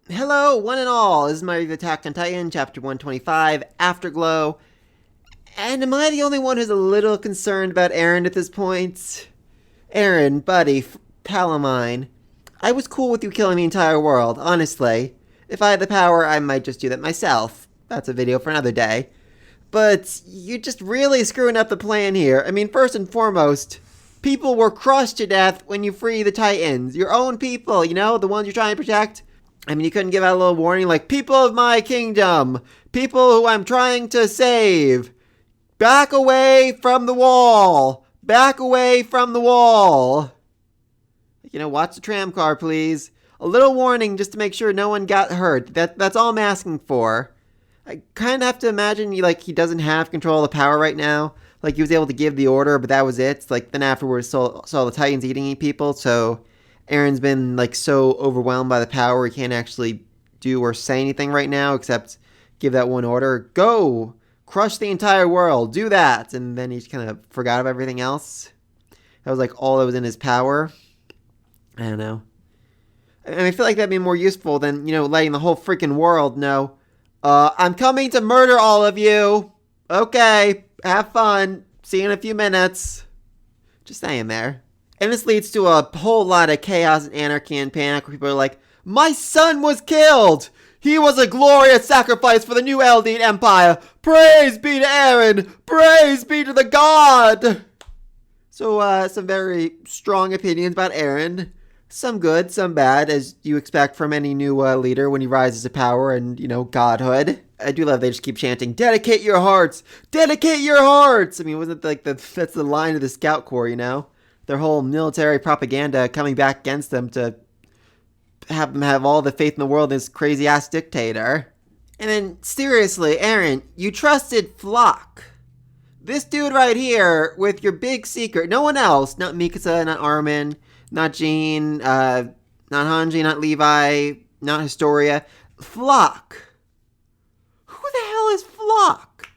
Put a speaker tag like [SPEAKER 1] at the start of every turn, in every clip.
[SPEAKER 1] Hello, one and all. This is my review of Attack on Titan, Chapter 125, Afterglow. And am I the only one who's a little concerned about Eren at this point? Eren, buddy, pal of mine. I was cool with you killing the entire world, honestly. If I had the power, I might just do that myself. That's a video for another day. But you're just really screwing up the plan here. I mean, first and foremost, people were crushed to death when you free the Titans. Your own people, you know, the ones you're trying to protect. I mean, you couldn't give out a little warning like, people of my kingdom, people who I'm trying to save, back away from the wall, back away from the wall. You know, watch the tram car, please. A little warning just to make sure no one got hurt. That's all I'm asking for. I kind of have to imagine, he doesn't have control of the power right now. Like, he was able to give the order, but that was it. Like, then afterwards saw the Titans eating people, so Eren's been, so overwhelmed by the power, he can't actually do or say anything right now, except give that one order. Go! Crush the entire world! Do that! And then he just kind of forgot of everything else. That was, all that was in his power. I don't know. And I feel like that'd be more useful than, letting the whole freaking world know, I'm coming to murder all of you! Okay, have fun. See you in a few minutes. Just saying there. And this leads to a whole lot of chaos and anarchy and panic where people are like, my son was killed! He was a glorious sacrifice for the new Eldine Empire! Praise be to Eren! Praise be to the god! So, some very strong opinions about Eren. Some good, some bad, as you expect from any new leader when he rises to power and, godhood. I do love they just keep chanting, dedicate your hearts! Dedicate your hearts! I mean, wasn't that's the line of the Scout Corps, Their whole military propaganda coming back against them to have them have all the faith in the world in this crazy-ass dictator. And then, seriously, Eren, you trusted Flock. This dude right here with your big secret. No one else. Not Mikasa, not Armin, not Jean, not Hanji, not Levi, not Historia. Flock. Who the hell is Flock?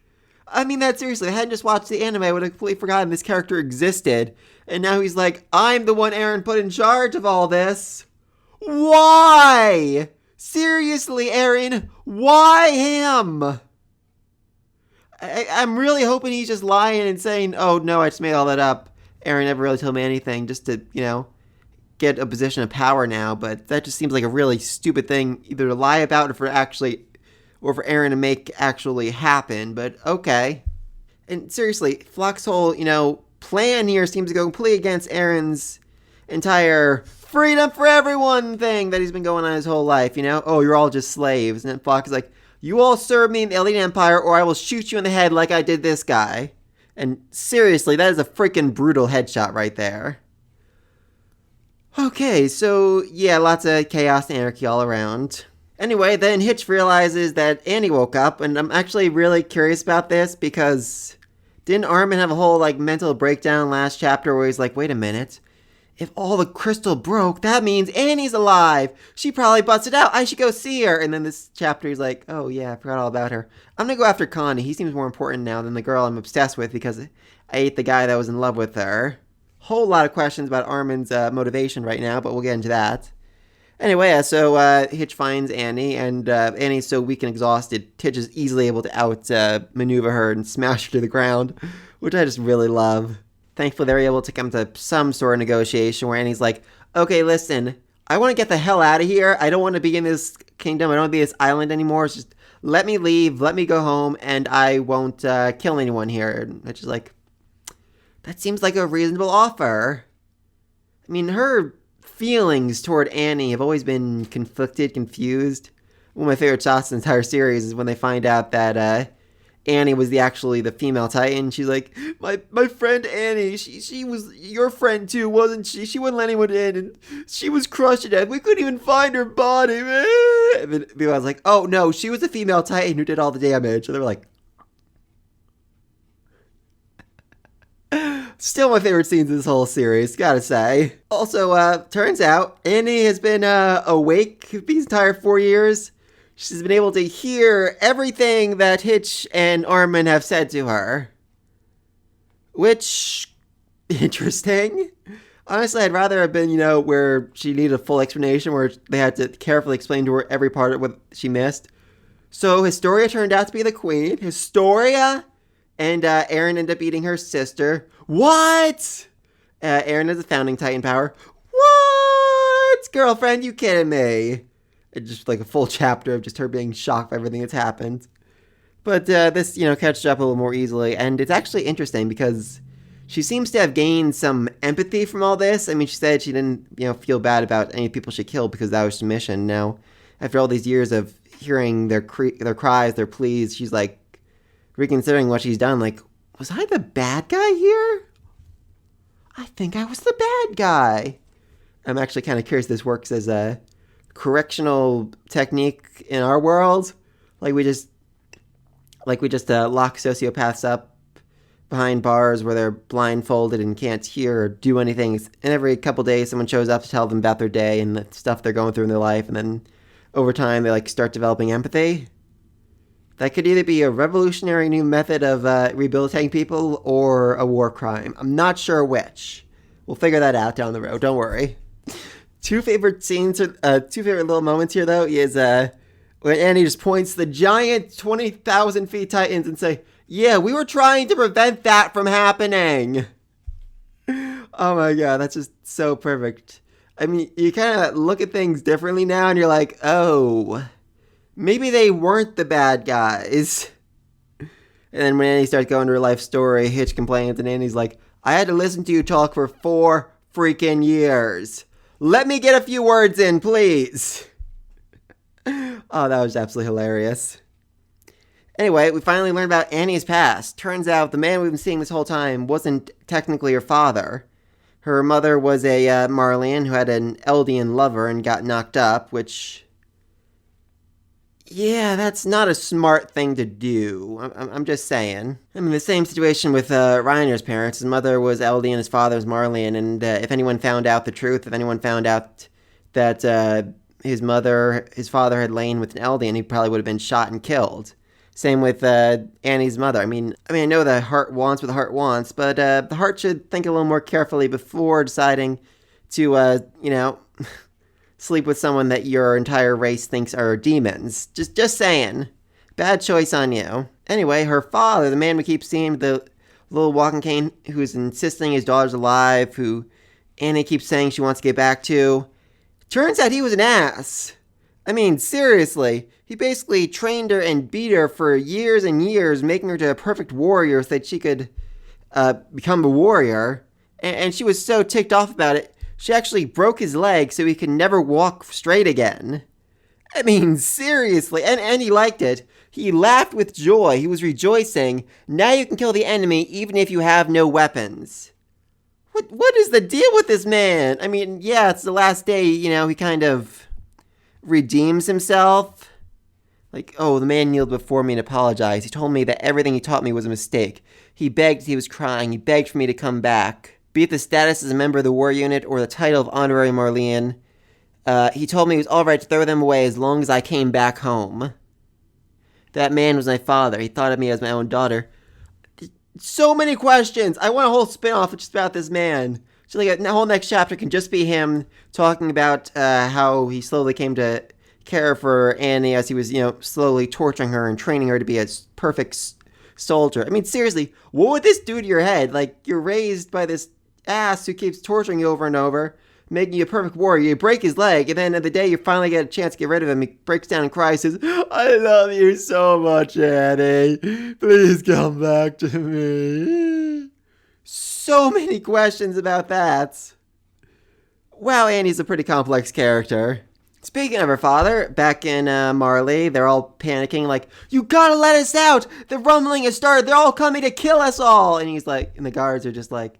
[SPEAKER 1] I mean that seriously. I hadn't just watched the anime, I would have completely forgotten this character existed. And now he's like, I'm the one Eren put in charge of all this. Why? Seriously, Eren, why him? I'm really hoping he's just lying and saying, oh no, I just made all that up. Eren never really told me anything just to, get a position of power now. But that just seems like a really stupid thing either to lie about or for Eren to make actually happen. But okay. And seriously, Flock's whole, plan here seems to go completely against Eren's entire freedom for everyone thing that he's been going on his whole life, Oh, you're all just slaves. And then Flock is like, you all serve me in the Eldine Empire or I will shoot you in the head like I did this guy. And seriously, that is a freaking brutal headshot right there. Okay, so yeah, lots of chaos and anarchy all around. Anyway, then Hitch realizes that Annie woke up, and I'm actually really curious about this because didn't Armin have a whole mental breakdown last chapter where he's like, wait a minute, if all the crystal broke, that means Annie's alive. She probably busted out. I should go see her. And then this chapter he's like, oh yeah, I forgot all about her. I'm gonna go after Connie. He seems more important now than the girl I'm obsessed with because I ate the guy that was in love with her. Whole lot of questions about Armin's motivation right now, but we'll get into that. Anyway, so Hitch finds Annie, and Annie's so weak and exhausted, Hitch is easily able to out-maneuver her and smash her to the ground, which I just really love. Thankfully, they're able to come to some sort of negotiation where Annie's like, okay, listen, I want to get the hell out of here. I don't want to be in this kingdom. I don't want to be in this island anymore. It's just let me leave, let me go home, and I won't kill anyone here. Which is like, that seems like a reasonable offer. I mean, her feelings toward Annie have always been conflicted, confused. One of my favorite shots in the entire series is when they find out that Annie was actually the female Titan. She's like, my friend Annie, she was your friend too, wasn't she? She wouldn't let anyone in, and she was crushed to death. We couldn't even find her body, man. And then people was like, oh no, she was the female Titan who did all the damage. And they were like, still my favorite scenes in this whole series, gotta say. Also, turns out Annie has been awake these entire 4 years. She's been able to hear everything that Hitch and Armin have said to her. Which, interesting. Honestly, I'd rather have been, where she needed a full explanation, where they had to carefully explain to her every part of what she missed. So Historia turned out to be the queen. Historia! And Eren ended up eating her sister. What? Eren is a founding Titan power. What? Girlfriend, you kidding me? It's just like a full chapter of just her being shocked by everything that's happened. But this, catches up a little more easily. And it's actually interesting because she seems to have gained some empathy from all this. I mean, she said she didn't, feel bad about any people she killed because that was her mission. Now, after all these years of hearing their cries, their pleas, she's like reconsidering what she's done. Like, was I the bad guy here? I think I was the bad guy. I'm actually kind of curious if this works as a correctional technique in our world. Like we just lock sociopaths up behind bars where they're blindfolded and can't hear or do anything. And every couple days, someone shows up to tell them about their day and the stuff they're going through in their life, and then over time they start developing empathy. That could either be a revolutionary new method of rehabilitating people or a war crime. I'm not sure which. We'll figure that out down the road. Don't worry. Two favorite little moments here, though, is when Annie just points to the giant 20,000 feet Titans and say, "Yeah, we were trying to prevent that from happening." Oh my god, that's just so perfect. I mean, you kind of look at things differently now, and you're like, oh, maybe they weren't the bad guys. And then when Annie starts going to her life story, Hitch complains, and Annie's like, "I had to listen to you talk for 4 freaking years. Let me get a few words in, please." Oh, that was absolutely hilarious. Anyway, we finally learned about Annie's past. Turns out the man we've been seeing this whole time wasn't technically her father. Her mother was a Marleyan who had an Eldian lover and got knocked up, which... yeah, that's not a smart thing to do. I'm just saying. I mean, the same situation with Reiner's parents. His mother was Eldian, his father was Marleyan, and if anyone found out the truth, if anyone found out that his father had lain with an Eldian, he probably would have been shot and killed. Same with Annie's mother. I mean, I know the heart wants what the heart wants, but the heart should think a little more carefully before deciding to, sleep with someone that your entire race thinks are demons. Just saying. Bad choice on you. Anyway, her father, the man we keep seeing with the little walking cane, who's insisting his daughter's alive, who Annie keeps saying she wants to get back to, turns out he was an ass. I mean, seriously. He basically trained her and beat her for years and years, making her to a perfect warrior so that she could become a warrior. And she was so ticked off about it, she actually broke his leg so he could never walk straight again. I mean, seriously. And he liked it. He laughed with joy. He was rejoicing. Now you can kill the enemy even if you have no weapons. What is the deal with this man? I mean, yeah, it's the last day, he kind of redeems himself. Like, oh, the man kneeled before me and apologized. He told me that everything he taught me was a mistake. He begged, he was crying. He begged for me to come back. Be it the status as a member of the war unit or the title of honorary Marleyan, he told me it was all right to throw them away as long as I came back home. That man was my father. He thought of me as my own daughter. So many questions. I want a whole spin-off just about this man. So like a whole next chapter can just be him talking about how he slowly came to care for Annie as he was, slowly torturing her and training her to be a perfect soldier. I mean, seriously, what would this do to your head? Like, you're raised by this ass who keeps torturing you over and over, making you a perfect warrior. You break his leg, and then at the day you finally get a chance to get rid of him, he breaks down and cries, says, "I love you so much, Annie. Please come back to me." So many questions about that. Wow, Annie's a pretty complex character. Speaking of her father, back in Marley, they're all panicking like, "You gotta let us out! The rumbling has started! They're all coming to kill us all!" And he's like, and the guards are just like,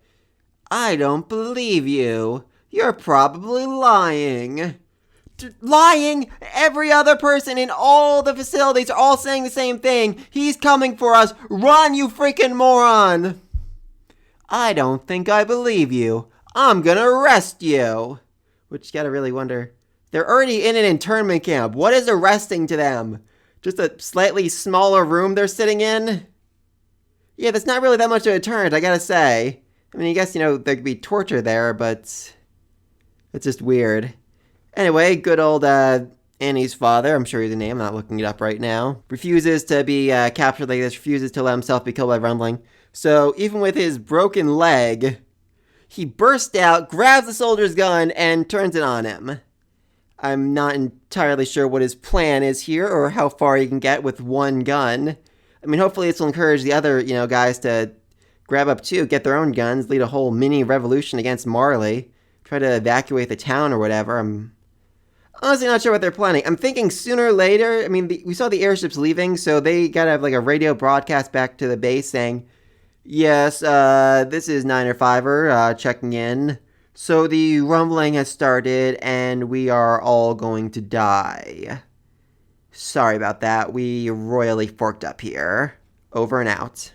[SPEAKER 1] "I don't believe you. You're probably lying." Lying? Every other person in all the facilities are all saying the same thing. "He's coming for us. Run, you freaking moron!" "I don't think I believe you. I'm gonna arrest you." Which you gotta really wonder. They're already in an internment camp. What is arresting to them? Just a slightly smaller room they're sitting in? Yeah, that's not really that much of a deterrent, I gotta say. I mean, I guess, there could be torture there, but it's just weird. Anyway, good old Annie's father, I'm sure he's a name, I'm not looking it up right now, refuses to be captured like this, refuses to let himself be killed by rumbling. So even with his broken leg, he bursts out, grabs the soldier's gun, and turns it on him. I'm not entirely sure what his plan is here or how far he can get with one gun. I mean, hopefully this will encourage the other, guys to grab up too, get their own guns, lead a whole mini revolution against Marley, try to evacuate the town or whatever. I'm honestly not sure what they're planning. I'm thinking sooner or later, I mean, we saw the airships leaving, so they gotta have like a radio broadcast back to the base saying, yes, this is 9 or 5er, checking in. So the rumbling has started, and we are all going to die. Sorry about that. We royally forked up here. Over and out.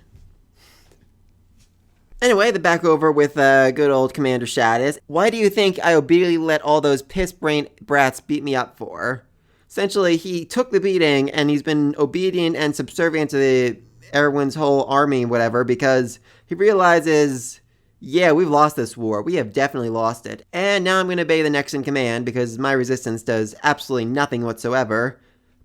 [SPEAKER 1] Anyway, the back over with good old Commander Shaddis. Why do you think I obediently let all those piss-brain brats beat me up for? Essentially, he took the beating, and he's been obedient and subservient to everyone's whole army, whatever, because he realizes, yeah, we've lost this war. We have definitely lost it. And now I'm going to obey the next in command, because my resistance does absolutely nothing whatsoever.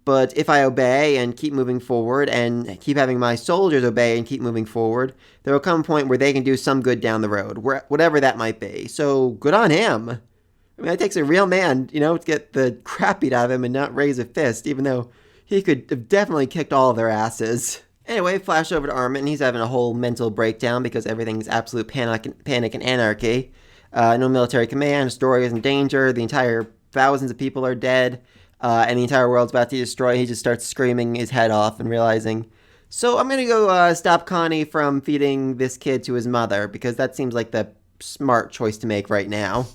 [SPEAKER 1] But if I obey and keep moving forward and keep having my soldiers obey and keep moving forward, there will come a point where they can do some good down the road, whatever that might be. So good on him. I mean, it takes a real man, to get the crap beat out of him and not raise a fist, even though he could have definitely kicked all of their asses. Anyway, flash over to Armin. He's having a whole mental breakdown because everything's absolute panic and anarchy. No military command, Astoria is in danger, the entire thousands of people are dead. And the entire world's about to be destroyed. He just starts screaming his head off and realizing, so I'm going to go stop Connie from feeding this kid to his mother, because that seems like the smart choice to make right now.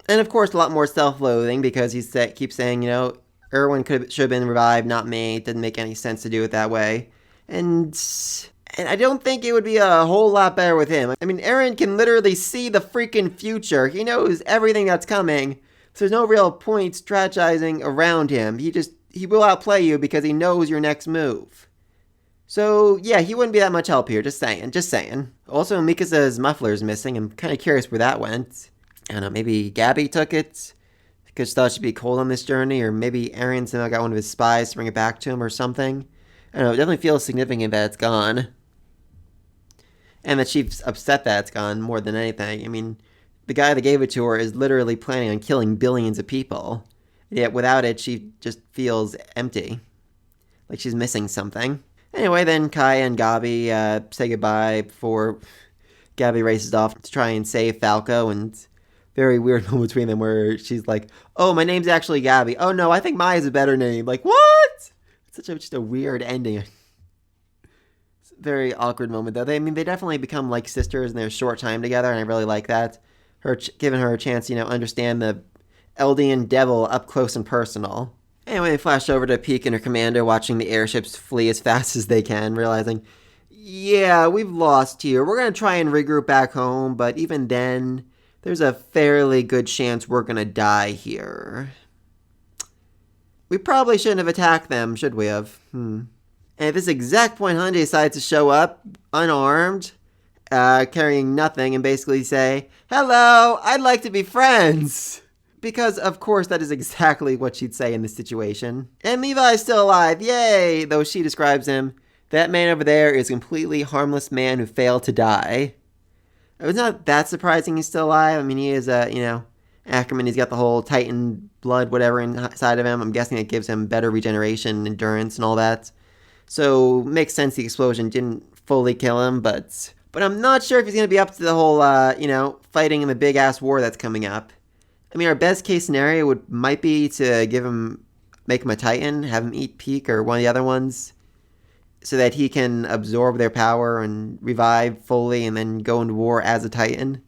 [SPEAKER 1] And of course, a lot more self-loathing, because he keeps saying, Erwin should have been revived, not me. It didn't make any sense to do it that way. And I don't think it would be a whole lot better with him. I mean, Eren can literally see the freaking future. He knows everything that's coming. So there's no real point strategizing around him. He will outplay you because he knows your next move. So yeah, he wouldn't be that much help here, just saying. Also, Mikasa's muffler's missing. I'm kind of curious where that went. I don't know, maybe Gabby took it because she thought she'd be cold on this journey, or maybe Eren somehow got one of his spies to bring it back to him or something. I don't know, it definitely feels significant that it's gone. And that she's upset that it's gone more than anything. I mean, the guy that gave it to her is literally planning on killing billions of people. Yet without it, she just feels empty. Like she's missing something. Anyway, then Kai and Gabi say goodbye before Gabi races off to try and save Falco. And very weird moment between them where she's like, oh, my name's actually Gabi. Oh no, I think Maya's a better name. Like, what? It's just a weird ending. It's a very awkward moment though. They definitely become like sisters in their short time together, and I really like that. Giving her a chance, understand the Eldian devil up close and personal. Anyway, they flash over to Peak and her commander watching the airships flee as fast as they can, realizing, yeah, we've lost here. We're going to try and regroup back home, but even then, there's a fairly good chance we're going to die here. We probably shouldn't have attacked them, should we have? And at this exact point, Hanji decides to show up, unarmed, carrying nothing, and basically say, hello, I'd like to be friends. Because, of course, that is exactly what she'd say in this situation. And Levi's still alive, yay! Though she describes him, that man over there is a completely harmless man who failed to die. It was not that surprising he's still alive. I mean, he is, Ackerman, he's got the whole Titan blood, whatever, inside of him. I'm guessing it gives him better regeneration, endurance, and all that. So, makes sense the explosion didn't fully kill him, but I'm not sure if he's going to be up to the whole, fighting in the big-ass war that's coming up. I mean, our best-case scenario might be to make him a Titan, have him eat Peak or one of the other ones, so that he can absorb their power and revive fully and then go into war as a Titan.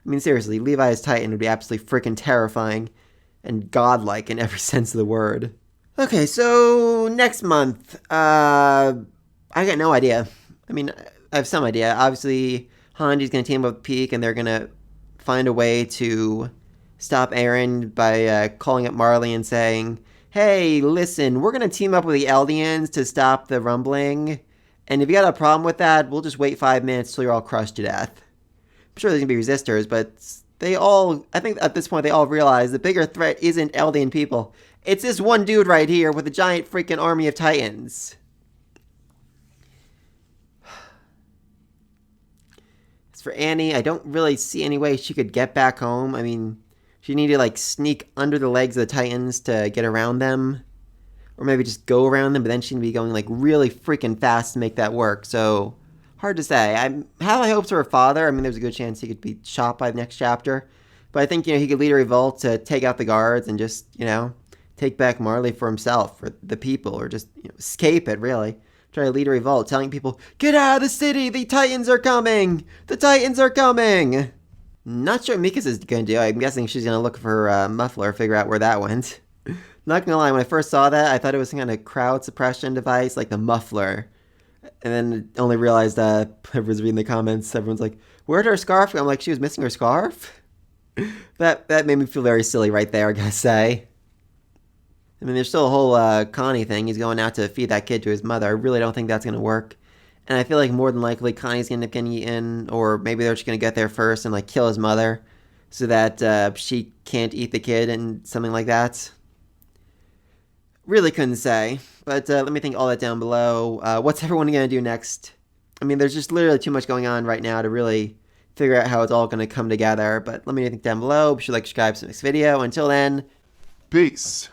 [SPEAKER 1] I mean, seriously, Levi's Titan would be absolutely freaking terrifying and godlike in every sense of the word. Okay, so next month, I got no idea. I mean, I have some idea. Obviously, Hanji's going to team up with Peak, and they're going to find a way to stop Eren by calling up Marley and saying, hey, listen, we're going to team up with the Eldians to stop the rumbling, and if you got a problem with that, we'll just wait 5 minutes till you're all crushed to death. sure there's going to be resistors, but I think at this point, they all realize the bigger threat isn't Eldian people. It's this one dude right here with a giant freaking army of Titans. As for Annie, I don't really see any way she could get back home. I mean, she needed to, like, sneak under the legs of the Titans to get around them. Or maybe just go around them, but then she'd be going, like, really freaking fast to make that work. So, hard to say. I have high hopes for her father. I mean, there's a good chance he could be shot by the next chapter. But I think, he could lead a revolt to take out the guards and just, take back Marley for himself, for the people, or just, escape it, really. Try to lead a revolt, telling people, get out of the city! The Titans are coming! The Titans are coming! Not sure what Mika's is going to do. I'm guessing she's going to look for her muffler, figure out where that went. Not gonna lie, when I first saw that, I thought it was some kind of crowd suppression device, like the muffler. And then only realized, everyone's reading the comments, everyone's like, where'd her scarf go? I'm like, she was missing her scarf? That made me feel very silly right there, I gotta say. I mean, there's still a whole Connie thing. He's going out to feed that kid to his mother. I really don't think that's gonna work. And I feel like more than likely Connie's gonna end up getting eaten, or maybe they're just gonna get there first and, like, kill his mother so that she can't eat the kid and something like that. Really couldn't say, but let me think all that down below. What's everyone going to do next? I mean, there's just literally too much going on right now to really figure out how it's all going to come together, but let me think down below. Be sure to like, subscribe to the next video. Until then,
[SPEAKER 2] peace.